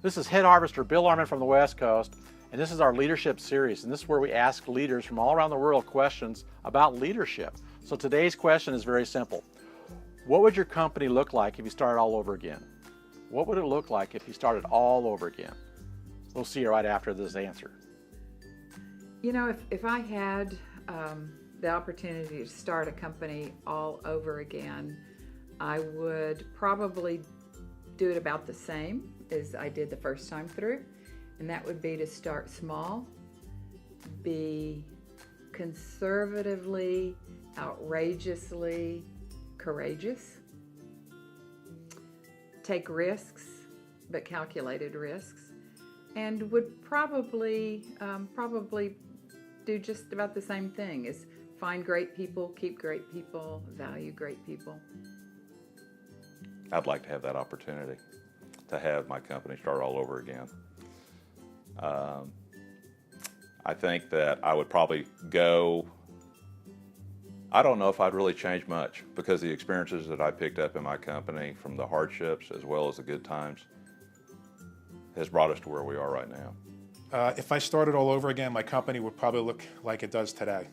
This is Head Harvester Bill Arman from the West Coast, and this is our leadership series, and this is where we ask leaders from all around the world questions about leadership. So today's question is very simple. What would your company look like if you started all over again? What would it look like if you started all over again? We'll see you right after this answer. You know, if I had the opportunity to start a company all over again, I would probably do it about the same as I did the first time through, and that would be to start small, be conservatively, outrageously courageous, take risks, but calculated risks, and would probably do just about the same thing as find great people, keep great people, value great people. I'd like to have that opportunity to have my company start all over again. I think that I would probably go, I don't know if I'd really change much because the experiences that I picked up in my company from the hardships as well as the good times has brought us to where we are right now. If I started all over again, my company would probably look like it does today.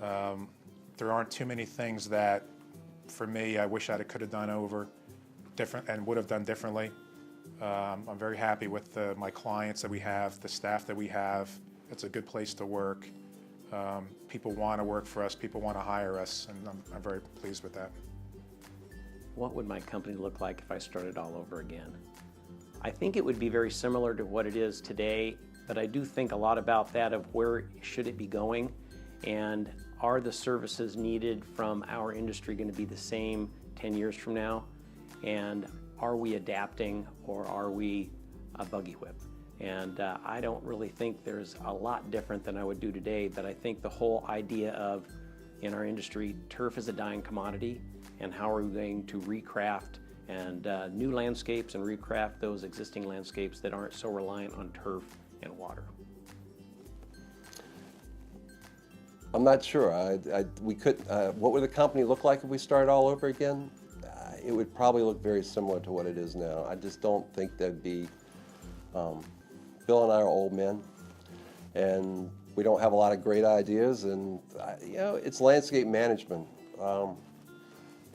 There aren't too many things that, for me, I wish I could have done over different and would have done differently. I'm very happy with my clients that we have, the staff that we have. It's a good place to work. People want to work for us, people want to hire us, and I'm very pleased with that. What would my company look like if I started all over again? I think it would be very similar to what it is today, but I do think a lot about that of where should it be going, and are the services needed from our industry going to be the same 10 years from now? And are we adapting, or are we a buggy whip? And I don't really think there's a lot different than I would do today, but I think the whole idea of, in our industry, turf is a dying commodity, and how are we going to recraft and new landscapes and recraft those existing landscapes that aren't so reliant on turf and water. I'm not sure. What would the company look like if we started all over again? It would probably look very similar to what it is now. I just don't think there'd be, Bill and I are old men, and we don't have a lot of great ideas, and you know, it's landscape management.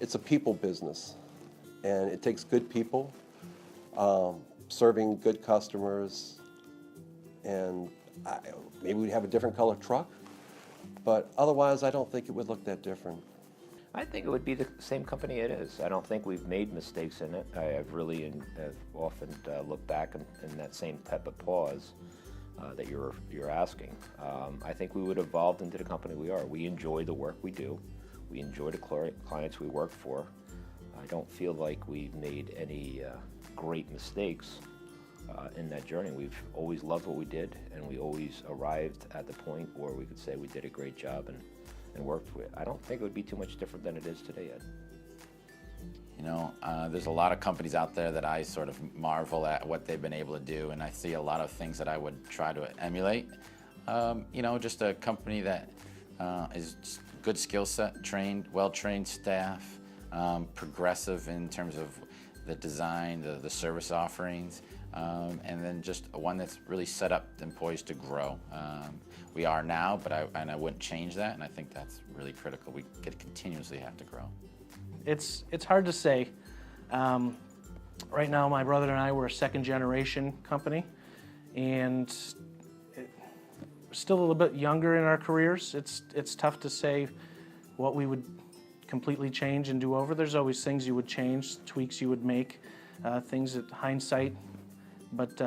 It's a people business, and it takes good people, serving good customers, and maybe we'd have a different color truck, but otherwise I don't think it would look that different. I think it would be the same company it is. I don't think we've made mistakes in it. I've really have often looked back in that same type of pause that you're asking. I think we would evolve into the company we are. We enjoy the work we do. We enjoy the clients we work for. I don't feel like we've made any great mistakes in that journey. We've always loved what we did, and we always arrived at the point where we could say we did a great job and worked with. I don't think it would be too much different than it is today, Ed. You know, there's a lot of companies out there that I sort of marvel at what they've been able to do, and I see a lot of things that I would try to emulate. You know, just a company that is good skill set, trained, well-trained staff, progressive in terms of the design, the service offerings, and then just one that's really set up and poised to grow. We are now, but I wouldn't change that, and I think that's really critical. We continuously have to grow. It's hard to say. Right now, my brother and I, we're a second-generation company, and still a little bit younger in our careers. It's tough to say what we would completely change and do over. There's always things you would change, tweaks you would make, things that hindsight, but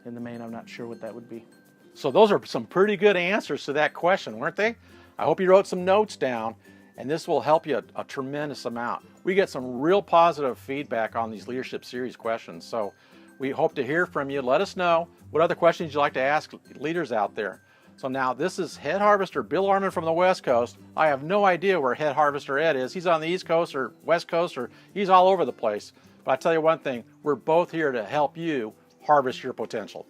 in the main, I'm not sure what that would be. So those are some pretty good answers to that question, weren't they? I hope you wrote some notes down, and this will help you a tremendous amount. We get some real positive feedback on these leadership series questions, so we hope to hear from you. Let us know what other questions you'd like to ask leaders out there. So now this is Head Harvester Bill Arman from the West Coast. I have no idea where Head Harvester Ed is. He's on the East Coast or West Coast, or he's all over the place. But I tell you one thing, we're both here to help you harvest your potential.